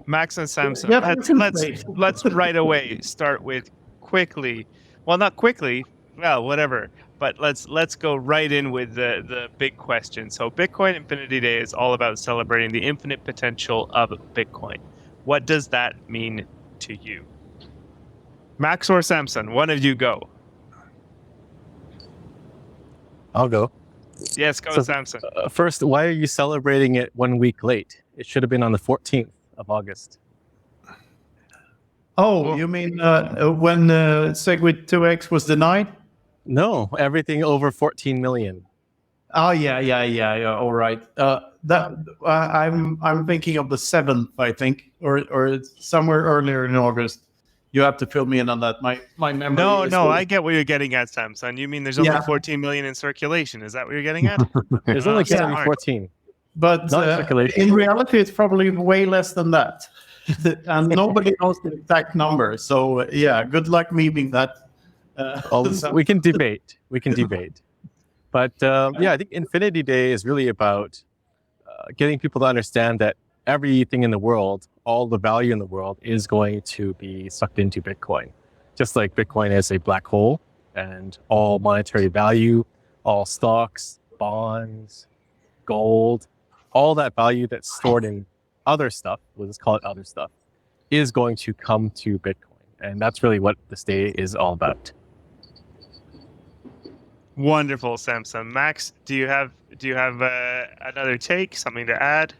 Max and Samson, Yeah, let's right away start with quickly. Well, not quickly. Well, whatever. But let's go right in with the big question. So Bitcoin Infinity Day is all about celebrating the infinite potential of Bitcoin. What does that mean to you? Max or Samson, one of you go. I'll go. Yes, go, Samson. First, why are you celebrating it 1 week late? It should have been on the 14th of August. Oh, you mean when Segwit 2x was denied? No, everything over 14 million. Oh, yeah. All right. I'm thinking of the 7th, I think, or somewhere earlier in August. You have to fill me in on that. My memory. No, I get what you're getting at, Samson. You mean there's only 14 million in circulation? Is that what you're getting at? There's only 14. But in reality, it's probably way less than that. And nobody knows the exact number. So, yeah, good luck meeting that. We can debate. But I think Infinity Day is really about getting people to understand that everything in the world, all the value in the world is going to be sucked into Bitcoin. Just like Bitcoin is a black hole and all monetary value, all stocks, bonds, gold, all that value that's stored in other stuff, let's call it other stuff, is going to come to Bitcoin. And that's really what this day is all about. Wonderful, Samson. Max, do you have another take, something to add?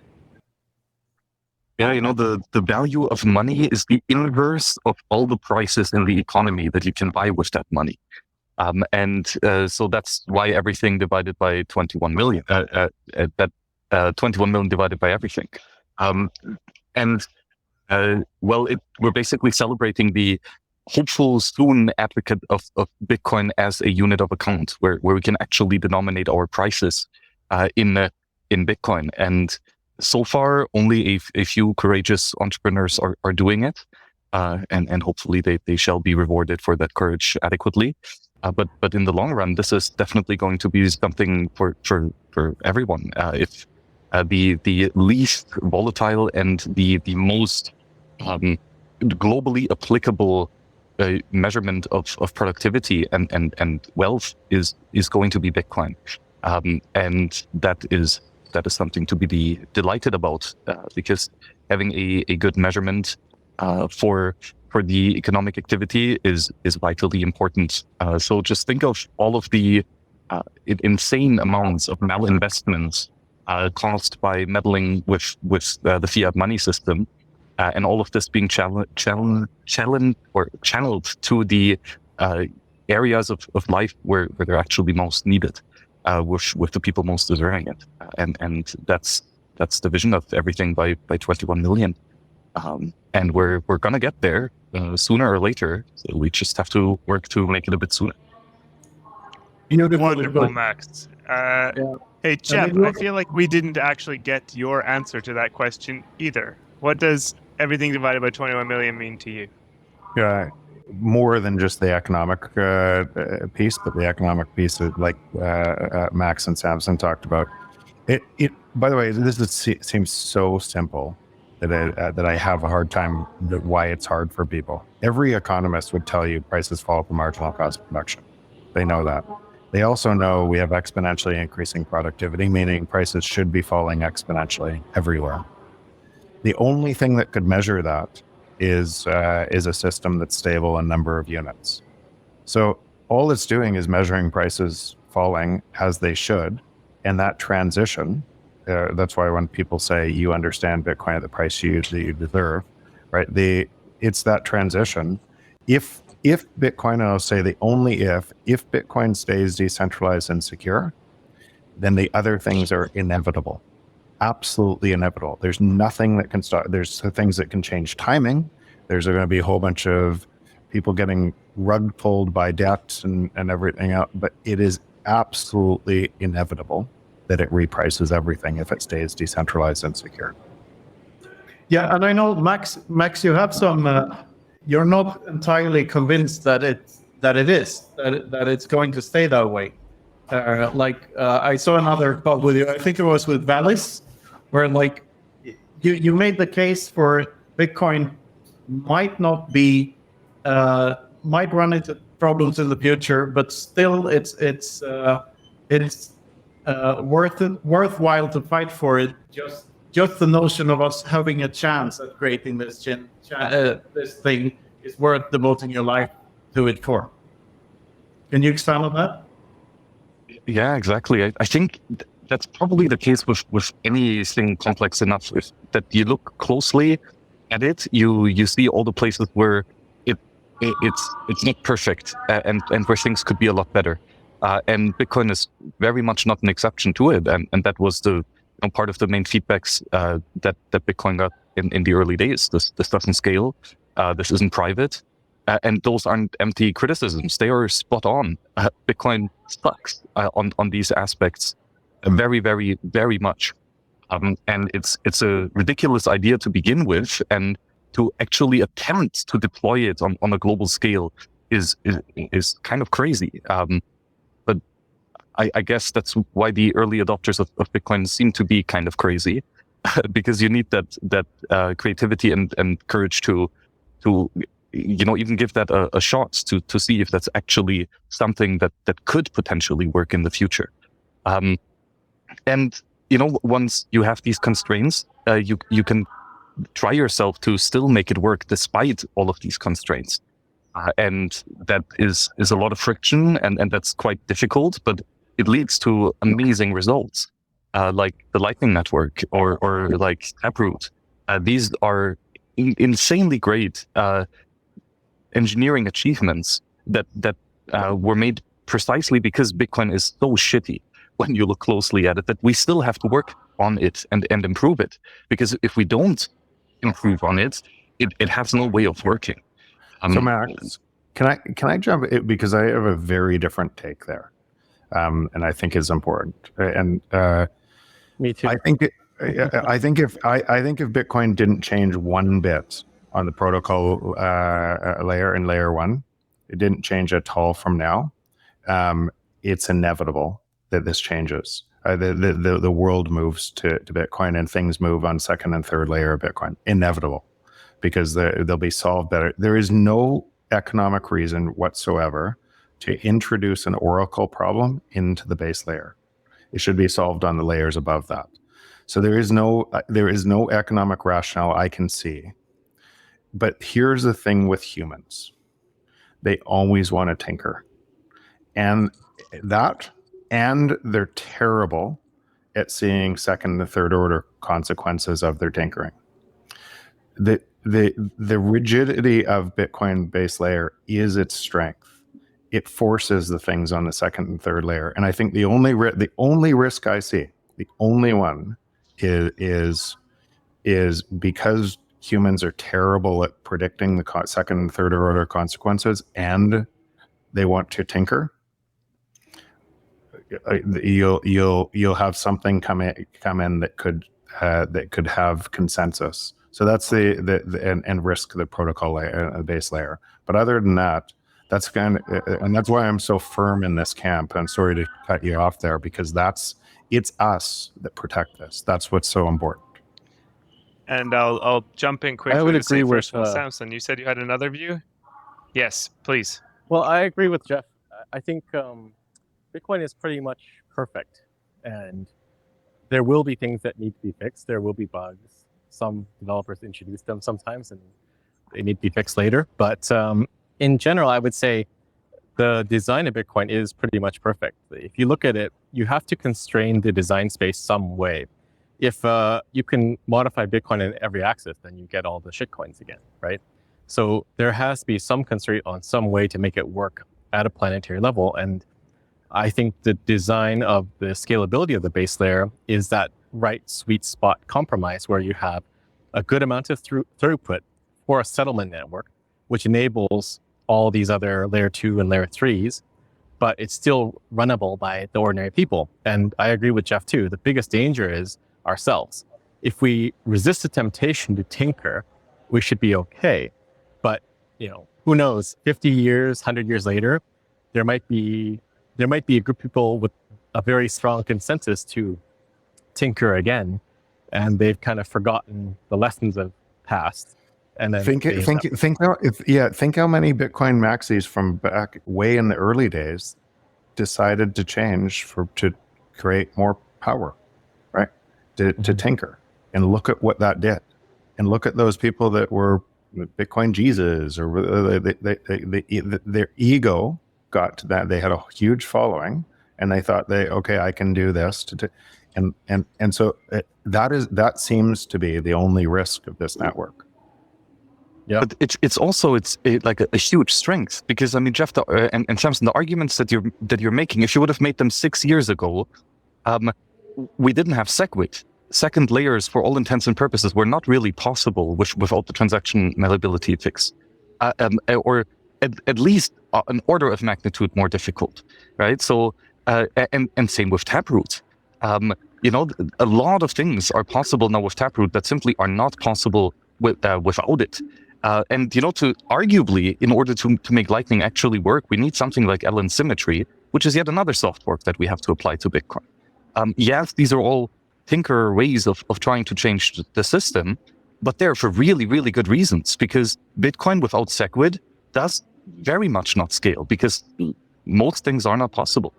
Yeah, the value of money is the inverse of all the prices in the economy that you can buy with that money. So that's why everything divided by 21 million, 21 million divided by everything. We're basically celebrating the hopeful soon advocate of Bitcoin as a unit of account, where we can actually denominate our prices in Bitcoin. And so far, only a few courageous entrepreneurs are doing it, and hopefully they shall be rewarded for that courage adequately. But in the long run, this is definitely going to be something for everyone. If the least volatile and the most globally applicable measurement of productivity and wealth is going to be Bitcoin, and that is something to be delighted about, because having a good measurement for the economic activity is vitally important. So just think of all of the insane amounts of malinvestments caused by meddling with the fiat money system, and all of this being channeled to the areas of life where they're actually most needed. With the people most deserving it, and that's the vision of everything by 21 million, and we're gonna get there sooner or later. So we just have to work to make it a bit sooner. Wonderful, Max. Hey, Jeff, I feel like we didn't actually get your answer to that question either. What does everything divided by 21 million mean to you? Yeah. More than just the economic piece, but the economic piece that Max and Samson talked about. It by the way, seems so simple that I have a hard time why it's hard for people. Every economist would tell you prices fall at the marginal cost of production. They know that. They also know we have exponentially increasing productivity, meaning prices should be falling exponentially everywhere. The only thing that could measure that is a system that's stable in number of units. So all it's doing is measuring prices falling as they should, and that transition. That's why when people say you understand Bitcoin at the price you deserve, right? It's that transition. If Bitcoin, and I'll say the only if Bitcoin stays decentralized and secure, then the other things are inevitable. Absolutely inevitable. There's nothing that can stop. There's things that can change timing. There's going to be a whole bunch of people getting rug pulled by debt and everything else. But it is absolutely inevitable that it reprices everything if it stays decentralized and secure. Yeah, and I know Max, you have some. You're not entirely convinced that it's going to stay that way. I saw another talk with you. I think it was with Valis, where you made the case for Bitcoin might not be, might run into problems in the future, but still it's worthwhile to fight for it. Just the notion of us having a chance at creating this thing is worth devoting your life to it for. Can you expand on that? Yeah, exactly. I think that's probably the case with anything complex enough. If that you look closely at it, you see all the places where it's not perfect and where things could be a lot better. And Bitcoin is very much not an exception to it. And that was the part of the main feedbacks that Bitcoin got in the early days. This doesn't scale. This isn't private. And those aren't empty criticisms. They are spot on. Bitcoin sucks on these aspects very, very, very much. And it's a ridiculous idea to begin with, and to actually attempt to deploy it on a global scale is kind of crazy. But I guess that's why the early adopters of Bitcoin seem to be kind of crazy, because you need that creativity and courage to even give that a shot to see if that's actually something that could potentially work in the future. And once you have these constraints, you can try yourself to still make it work despite all of these constraints. And that is a lot of friction, and that's quite difficult, but it leads to amazing results, like the Lightning Network or like Taproot. These are insanely great engineering achievements that were made precisely because Bitcoin is so shitty when you look closely at it, that we still have to work on it and improve it. Because if we don't improve on it, it has no way of working. So Max, can I jump in, because I have a very different take there, and I think is important. And Me too. I think if Bitcoin didn't change one bit on the protocol layer in layer one, it didn't change at all from now. It's inevitable that this changes. The world moves to Bitcoin, and things move on second and third layer of Bitcoin. Inevitable, because they'll be solved better. There is no economic reason whatsoever to introduce an oracle problem into the base layer. It should be solved on the layers above that. So there is no economic rationale I can see. But here's the thing with humans: they always want to tinker, and they're terrible at seeing second and third order consequences of their tinkering. The rigidity of Bitcoin base layer is its strength. It forces the things on the second and third layer, and I think the only risk I see, the only one, is because humans are terrible at predicting the second and third order consequences, and they want to tinker. You'll have something come in that could have consensus. So that's and risk the protocol layer, base layer. But other than that, that's and that's why I'm so firm in this camp. I'm sorry to cut you off there, because it's us that protect this. That's what's so important. And I'll jump in quickly. I would to say agree with first of all, Samson, you said you had another view? Yes, please. Well, I agree with Jeff. I think Bitcoin is pretty much perfect, and there will be things that need to be fixed. There will be bugs. Some developers introduce them sometimes, and they need to be fixed later. But in general, I would say the design of Bitcoin is pretty much perfect. If you look at it, you have to constrain the design space some way. If you can modify Bitcoin in every axis, then you get all the shitcoins again, right? So there has to be some constraint on some way to make it work at a planetary level. And I think the design of the scalability of the base layer is that right sweet spot compromise where you have a good amount of throughput for a settlement network, which enables all these other layer 2 and layer 3s, but it's still runnable by the ordinary people. And I agree with Jeff too. The biggest danger is ourselves. If we resist the temptation to tinker, we should be okay. But who knows? 50 years, 100 years later, there might be a group of people with a very strong consensus to tinker again, and they've kind of forgotten the lessons of past, and then think how many Bitcoin maxis from back way in the early days decided to change to create more power, right? To tinker, and look at what that did, and look at those people that were Bitcoin Jesus, or their ego got to that. They had a huge following, and they thought I can do this and so that seems to be the only risk of this network. Yeah, but it's also like a huge strength, because I mean, Jeff and Samson, the arguments that you're making, if you would have made them 6 years ago, we didn't have SegWit. Second layers, for all intents and purposes, were not really possible without the transaction malleability fix, or at least an order of magnitude more difficult, right? So and same with Taproot. A lot of things are possible now with Taproot that simply are not possible without it. And to arguably, in order to make Lightning actually work, we need something like LN symmetry, which is yet another soft fork that we have to apply to Bitcoin. Yes, these are all tinker ways of trying to change the system, but they're for really, really good reasons, because Bitcoin without SegWit does very much not scale, because most things are not possible.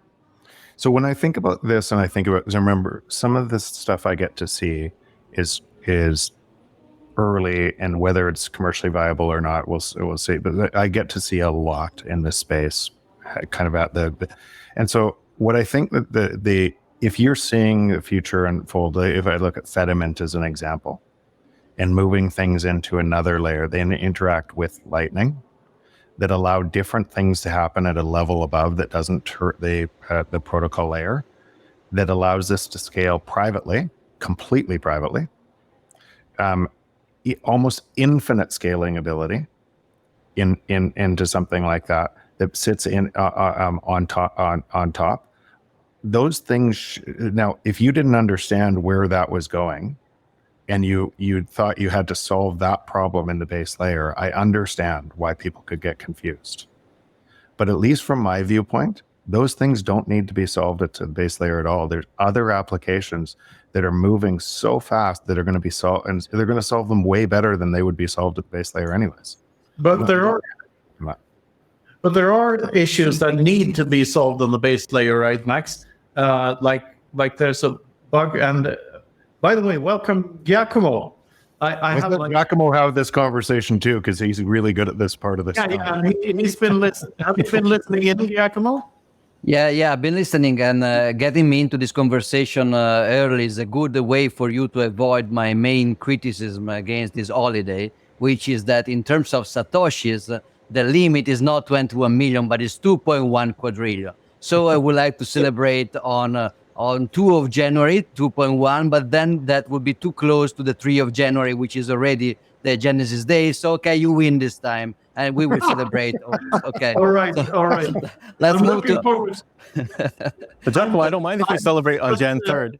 So when I think about this, and I remember some of this stuff I get to see is early, and whether it's commercially viable or not, we'll see. But I get to see a lot in this space, kind of and so what I think that if you're seeing the future unfold, if I look at Fediment as an example, and moving things into another layer, they interact with Lightning, that allow different things to happen at a level above that doesn't hurt the protocol layer, that allows this to scale privately, completely privately, almost infinite scaling ability into something like that sits on top. Those things now, if you didn't understand where that was going, and you thought you had to solve that problem in the base layer, I understand why people could get confused. But at least from my viewpoint, those things don't need to be solved at the base layer at all. There's other applications that are moving so fast that are going to be solved, and they're going to solve them way better than they would be solved at the base layer anyways. But there are issues that need to be solved on the base layer, right, Max? Like there's a bug, and by the way, welcome, Giacomo. I have Giacomo have this conversation too, because he's really good at this part of this. Yeah, he's been listening. Have you been listening in, Giacomo? Yeah, I've been listening, and getting me into this conversation early is a good way for you to avoid my main criticism against this holiday, which is that in terms of Satoshis, the limit is not 21 million, but it's 2.1 quadrillion. So I would like to celebrate on 2 of January, 2.1, but then that would be too close to the 3 of January, which is already the Genesis Day. So, okay, you win this time, and we will celebrate. Okay. All right. Let's move to... Giacomo, I don't mind if we celebrate on Jan 3rd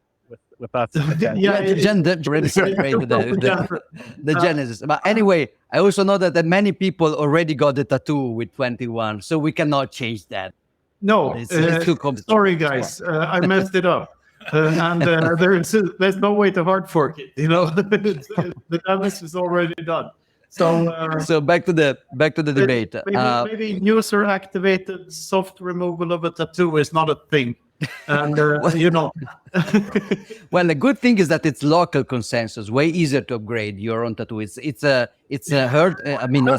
with us. Jan already celebrated the Genesis. But anyway, I also know that many people already got the tattoo with 21, so we cannot change that. No, it's too complicated. Sorry, guys, I messed it up, and there's no way to hard fork it. The damage is already done. So back to the debate. Maybe user activated soft removal of a tattoo is not a thing, and Well, the good thing is that it's local consensus. Way easier to upgrade your own tattoo. It's a hurt. I mean,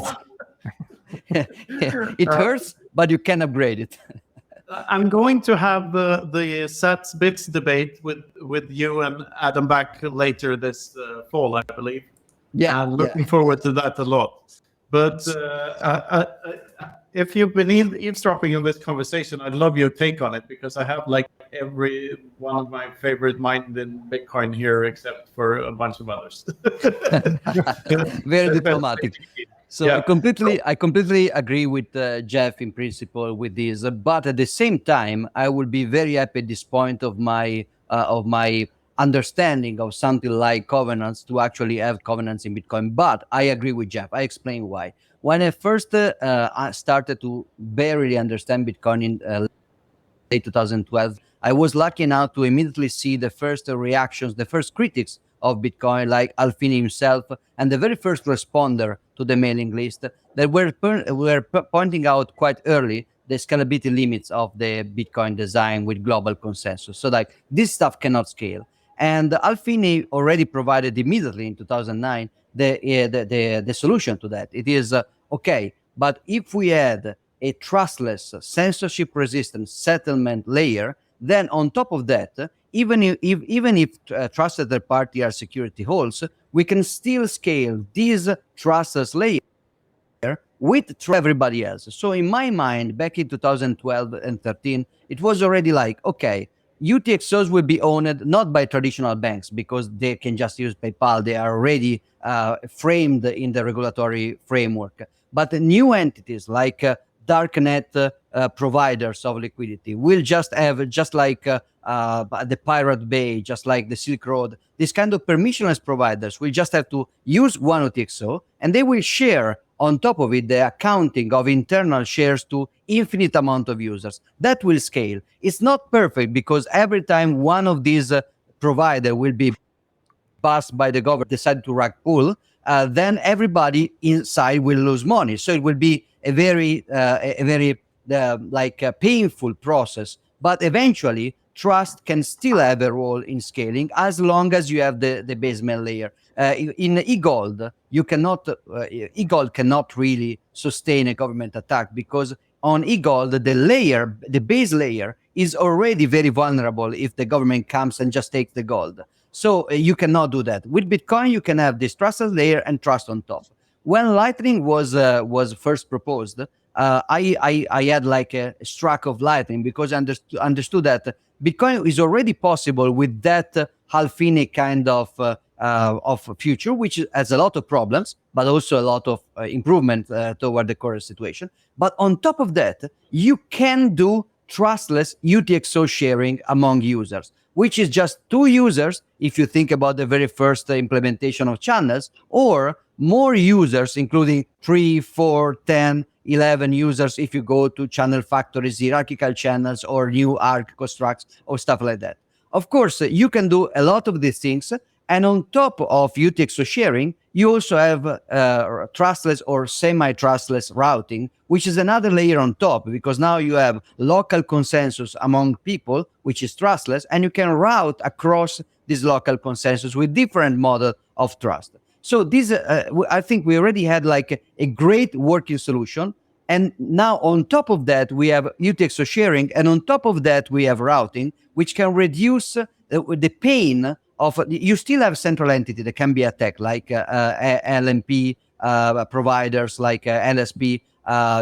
it hurts, but you can upgrade it. I'm going to have the Sats Bits debate with you and Adam back later this fall, I believe. Yeah, I'm looking forward to that a lot. But if you've been eavesdropping in this conversation, I'd love your take on it, because I have like every one of my favorite minds in Bitcoin here, except for a bunch of others. Very diplomatic. So yeah. I completely agree with Jeff in principle with this, but at the same time, I will be very happy at this point of my understanding of something like covenants to actually have covenants in Bitcoin. But I agree with Jeff. I explain why. When I first started to barely understand Bitcoin in late 2012, I was lucky enough to immediately see the first reactions, the first critics of Bitcoin, like Alfini himself, and the very first responder to the mailing list, that were pointing out quite early the scalability limits of the Bitcoin design with global consensus. So like this stuff cannot scale. And Alfini already provided immediately in 2009 the solution to that. It is, okay, but if we add a trustless, censorship-resistant settlement layer, then on top of that, even if trusted third party are security holes, we can still scale these trustless layers with everybody else. So in my mind, back in 2012 and 13, it was already like, okay, UTXOs will be owned not by traditional banks because they can just use PayPal. They are already framed in the regulatory framework. But the new entities like darknet providers of liquidity will just have, just like the Pirate Bay, just like the Silk Road, this kind of permissionless providers will just have to use one UTXO, and they will share on top of it the accounting of internal shares to infinite amount of users. That will scale. It's not perfect because every time one of these provider will be bust by the government, decide to rug pull, then everybody inside will lose money. So it will be a very painful process. But eventually, trust can still have a role in scaling as long as you have the basement layer. In eGold, you cannot eGold cannot really sustain a government attack because on eGold, the base layer is already very vulnerable if the government comes and just takes the gold. So you cannot do that. With Bitcoin, you can have this trustless layer and trust on top. When Lightning was first proposed, I had like a struck of lightning because I understood that Bitcoin is already possible with that Alfini kind of future, which has a lot of problems, but also a lot of improvement toward the current situation. But on top of that, you can do trustless UTXO sharing among users, which is just 2 users, if you think about the very first implementation of channels, or more users, including 3, 4, 10, 11 users if you go to channel factories, hierarchical channels, or new ARC constructs, or stuff like that. Of course, you can do a lot of these things, and on top of UTXO sharing, you also have trustless or semi-trustless routing, which is another layer on top, because now you have local consensus among people, which is trustless, and you can route across this local consensus with different model of trust. So this, I think we already had like a great working solution. And now on top of that, we have UTXO sharing. And on top of that, we have routing, which can reduce the pain of, you still have central entity that can be attacked, like LNP providers, like LSP.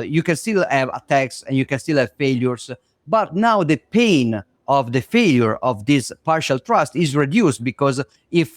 You can still have attacks and you can still have failures. But now the pain of the failure of this partial trust is reduced, because if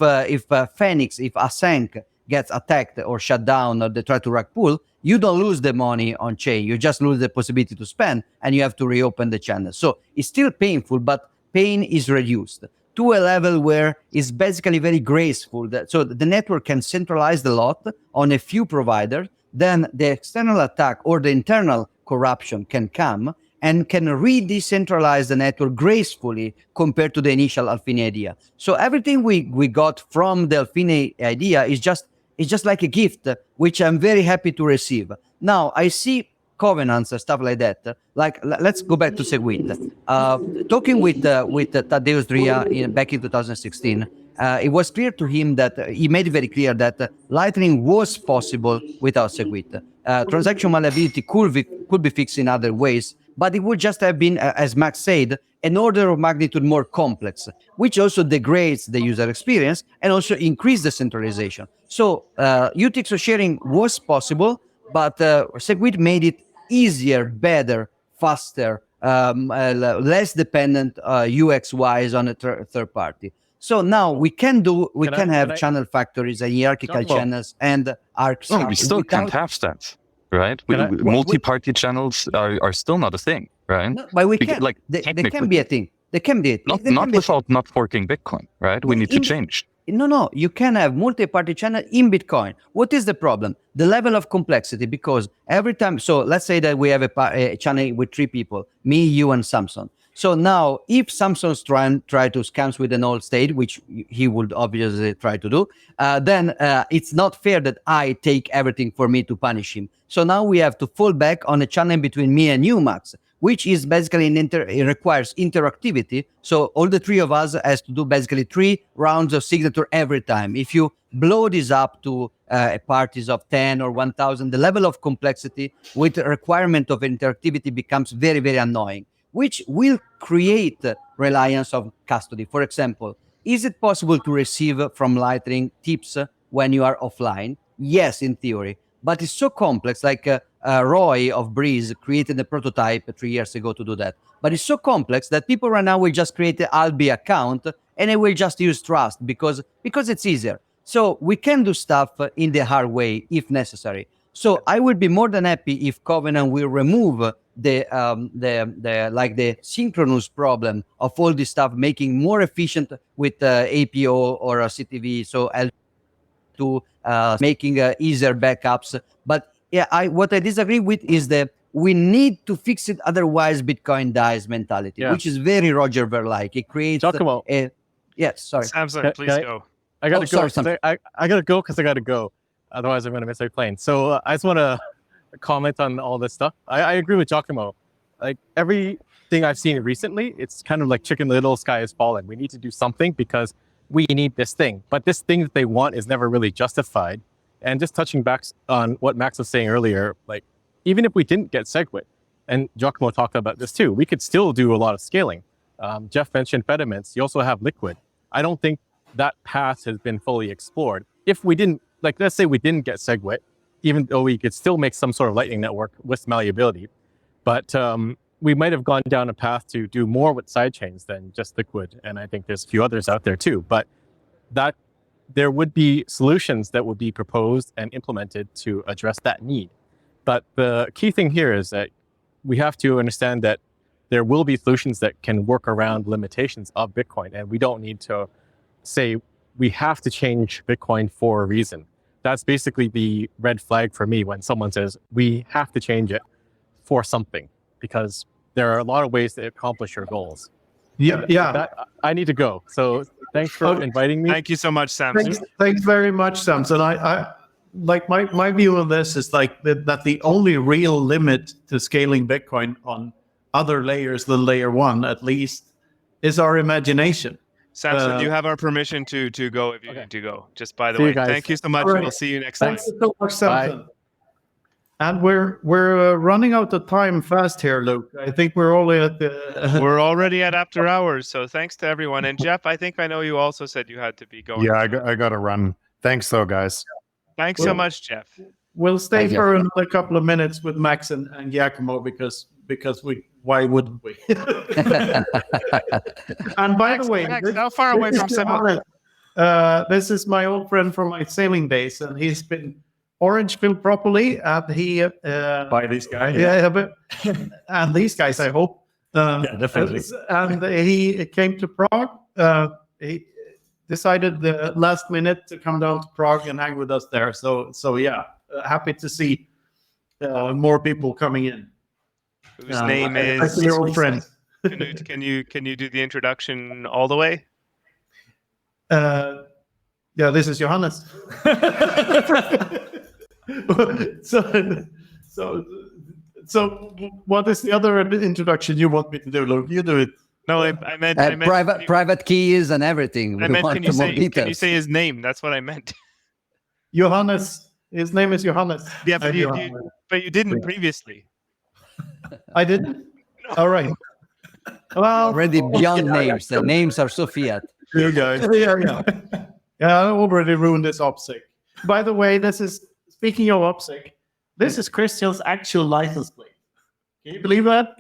Phoenix, if Async gets attacked or shut down, or they try to rug pull, you don't lose the money on chain. You just lose the possibility to spend, and you have to reopen the channel. So it's still painful, but pain is reduced to a level where it's basically very graceful. So the network can centralize the lot on a few providers. Then the external attack or the internal corruption can come and can re-decentralize the network gracefully compared to the initial Alfini idea. So everything we got from the Alfini idea is just like a gift, which I'm very happy to receive. Now, I see covenants and stuff like that. Like, let's go back to Segwit. Talking with Tadeusz Dria back in 2016, it was clear to him that he made it very clear that Lightning was possible without Segwit. Transaction malleability could be fixed in other ways, but it would just have been, as Max said, an order of magnitude more complex, which also degrades the user experience and also increase the centralization. So UTXO sharing was possible, but Segwit made it easier, better, faster, less dependent UX-wise on a third party. So now we can have channel factories and hierarchical channels and ARCs. No, we still can't have that, right? Multi-party channels are still not a thing, right? No, but we can. Like, they can be a thing. They can be. Not without not forking Bitcoin, right? We need to change. No, you can have multi-party channel in Bitcoin. What is the problem? The level of complexity, because every time, so let's say that we have a channel with 3 people, me, you, and Samson. So now, if Samson's try to scam with an old state, which he would obviously try to do, then it's not fair that I take everything for me to punish him. So now we have to fall back on a channel between me and you, Max, which is basically it requires interactivity. So all the three of us has to do basically 3 rounds of signature every time. If you blow this up to parties of 10 or 1,000, the level of complexity with the requirement of interactivity becomes very, very annoying, which will create reliance of custody. For example, is it possible to receive from Lightning tips when you are offline? Yes, in theory, but it's so complex. Like Roy of Breeze created a prototype 3 years ago to do that. But it's so complex that people right now will just create an Albi account and they will just use Trust because it's easier. So we can do stuff in the hard way if necessary. So I would be more than happy if Covenant will remove the synchronous problem of all this stuff, making more efficient with APO or CTV. So to making easier backups. But yeah, what I disagree with is that we need to fix it, otherwise Bitcoin dies mentality, which is very Roger Ver-like. It creates Giacomo. Yes, sorry. Samson, please go. I gotta go. Sorry, I gotta go because I gotta go. Otherwise, I'm gonna miss my plane. So I just want to comment on all this stuff. I agree with Giacomo. Like everything I've seen recently, it's kind of like Chicken Little, sky is falling. We need to do something because we need this thing. But this thing that they want is never really justified. And just touching back on what Max was saying earlier, like even if we didn't get SegWit, and Giacomo talked about this too, we could still do a lot of scaling. Jeff mentioned Fedimints. You also have Liquid. I don't think that path has been fully explored. If we didn't, like let's say we didn't get SegWit, even though we could still make some sort of Lightning Network with malleability, but we might have gone down a path to do more with sidechains than just Liquid. And I think there's a few others out there too, but that there would be solutions that would be proposed and implemented to address that need. But the key thing here is that we have to understand that there will be solutions that can work around limitations of Bitcoin. And we don't need to say we have to change Bitcoin for a reason. That's basically the red flag for me when someone says we have to change it for something, because there are a lot of ways to accomplish your goals. Yeah. I need to go. So thanks for inviting me. Thank you so much, Samson. Thanks very much, Samson. I like my view on this is like that the only real limit to scaling Bitcoin on other layers than layer 1, at least, is our imagination. Samson, you have our permission to go if you need to go. Just by the See way, you guys. thank you so much. All right. We'll see you next time. Thanks so much, Samson. And we're running out of time fast here, Luke. I think we're only at the. We're already at after hours, so thanks to everyone. And Jeff, I think I know you also said you had to be going. Yeah, I got to run. Thanks, though, guys. Thanks so much, Jeff. We'll stay Thank you. for another couple of minutes with Max and Giacomo because why wouldn't we? And by the way, Max, how far away from Simon? this is my old friend from my sailing days, and he's been orange filled properly, and he By these guys. but and these guys, I hope. Yeah, definitely. And he came to Prague. He decided the last minute to come down to Prague and hang with us there. So yeah, happy to see more people coming in. Whose name is That's your old friend. Knut, can you do the introduction all the way? Yeah, this is Johannes. So what is the other introduction you want me to do, Luke? You do it. No, I meant private keys and everything. I We meant want can you more say details. his name? That's what I meant. Johannes. His name is Johannes. Yeah, but Johannes. you didn't previously. I didn't? All right. Well, Already beyond names. The names are so fiat. You guys. yeah. I already ruined this OPSEC. By the way, this is, speaking of OPSEC, this is Christian's actual license plate. Can you believe that?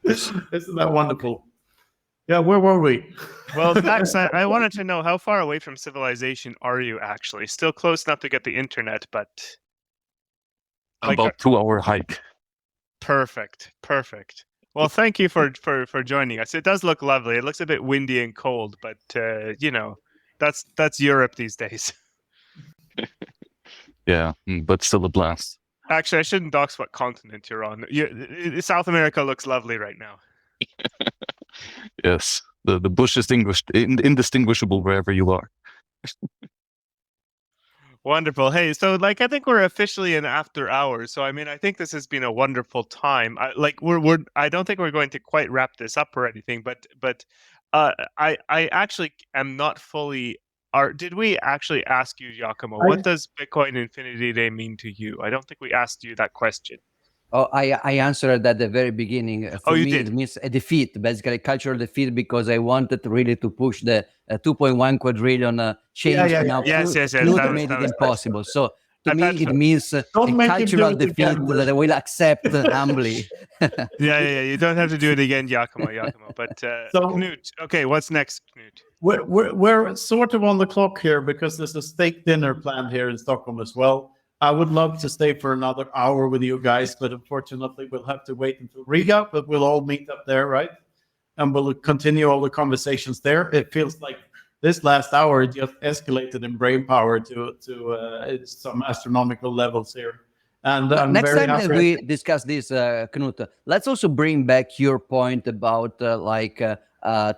Isn't that wonderful? Yeah, where were we? Well, Max, I wanted to know how far away from civilization are you actually? Still close enough to get the internet, but About 2-hour hike. Perfect. Well, thank you for joining us. It does look lovely. It looks a bit windy and cold, but that's Europe these days. Yeah, but still a blast. Actually, I shouldn't dox what continent you're on. South America looks lovely right now. Yes, the bush is indistinguishable wherever you are. Wonderful. Hey, so I think we're officially in after hours. So I think this has been a wonderful time. I don't think we're going to quite wrap this up or anything, but I actually am not fully. Did we actually ask you, Giacomo, what does Bitcoin Infinity Day mean to you? I don't think we asked you that question. Oh, I answered at the very beginning. For me, did? It means a defeat, basically cultural defeat, because I wanted really to push the 2.1 quadrillion change. Yeah. Now, Yes. Knut made it impossible. So to me, it means a Don't make him do cultural it defeat again. that I will accept humbly. Yeah. You don't have to do it again, Giacomo. But Knut, okay, what's next, Knut? We're sort of on the clock here because there's a steak dinner planned here in Stockholm as well. I would love to stay for another hour with you guys, but unfortunately we'll have to wait until Riga, but we'll all meet up there, right? And we'll continue all the conversations there. It feels like this last hour just escalated in brain power to some astronomical levels here. And I'm next very time happy. that we discuss this, Knut, let's also bring back your point about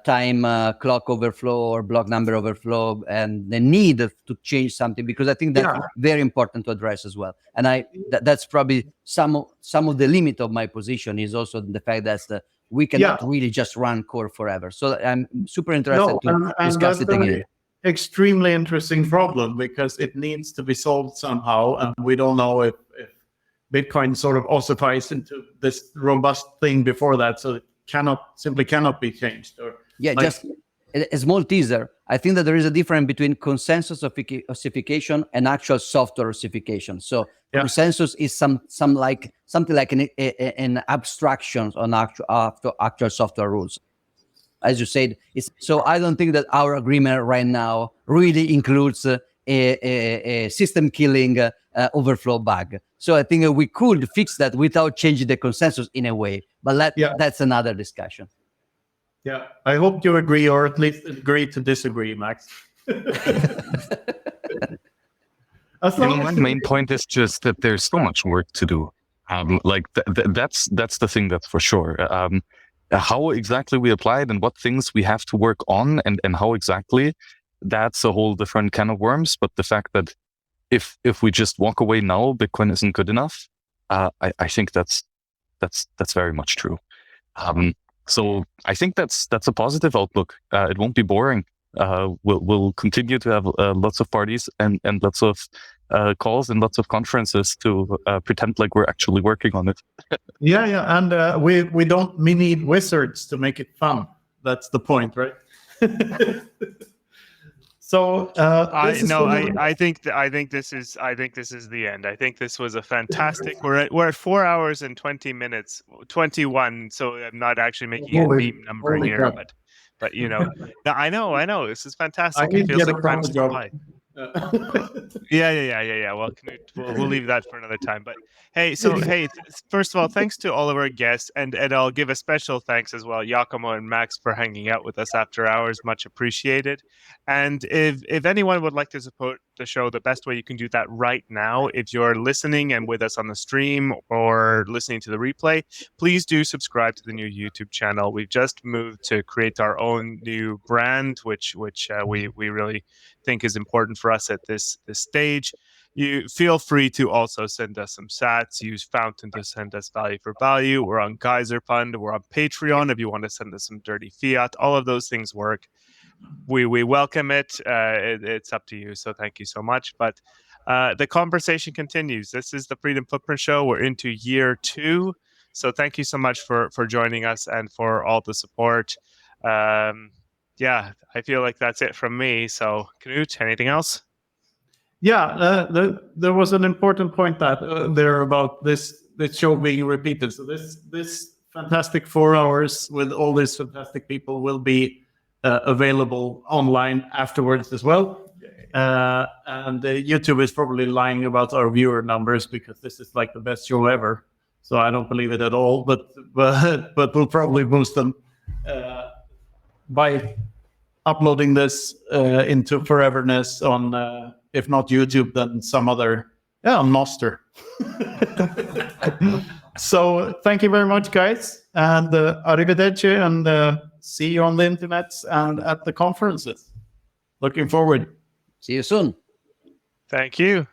time clock overflow or block number overflow and the need to change something, because I think that's very important to address as well. And that's probably some of the limit of my position is also the fact that we cannot really just run core forever. So I'm super interested to discuss it again. Extremely interesting problem because it needs to be solved somehow, and we don't know if Bitcoin sort of ossifies into this robust thing before that, so it simply cannot be changed. Just a small teaser. I think that there is a difference between consensus ossification and actual software ossification. So consensus is something like an abstraction on actual software rules. As you said, so I don't think that our agreement right now really includes a system killing overflow bug. So I think we could fix that without changing the consensus in a way, but that's another discussion. Yeah, I hope you agree, or at least agree to disagree, Max. My main point is just that there's so much work to do. That's the thing, that's for sure. How exactly we apply it and what things we have to work on and how exactly, that's a whole different can of worms. But the fact that if we just walk away now, Bitcoin isn't good enough, I think that's very much true. So I think that's a positive outlook. It won't be boring. We'll continue to have lots of parties and lots of calls and lots of conferences to pretend like we're actually working on it. And we need wizards to make it fun. That's the point, right? So I think this is the end. I think this was a fantastic. We're at 4 hours and 20 minutes, 21. So I'm not actually making a meme number here, but I know this is fantastic. It feels like time's gone by. Yeah. Well, Knut, we'll leave that for another time. But hey, first of all, thanks to all of our guests, and I'll give a special thanks as well, Giacomo and Max, for hanging out with us after hours. Much appreciated. And if anyone would like to support the show, the best way you can do that right now, if you're listening and with us on the stream or listening to the replay, please do subscribe to the new YouTube channel. We've just moved to create our own new brand, which we really think is important for us at this stage. You feel free to also send us some sats. Use Fountain to send us value for value. We're on Geyser Fund. We're on Patreon if you want to send us some dirty fiat. All of those things work. We welcome it. It's up to you. So thank you so much. But the conversation continues. This is the Freedom Footprint Show. We're into year 2. So thank you so much for joining us and for all the support. I feel like that's it from me. So, Knut, anything else? Yeah, there was an important point there about this show being repeated. So this fantastic 4 hours with all these fantastic people will be available online afterwards as well. And YouTube is probably lying about our viewer numbers because this is like the best show ever. So I don't believe it at all. But we'll probably boost them by uploading this into foreverness on, if not YouTube, then some other Yeah, master. So thank you very much, guys, and arrivederci, and see you on the internet and at the conferences. Looking forward. See you soon. Thank you.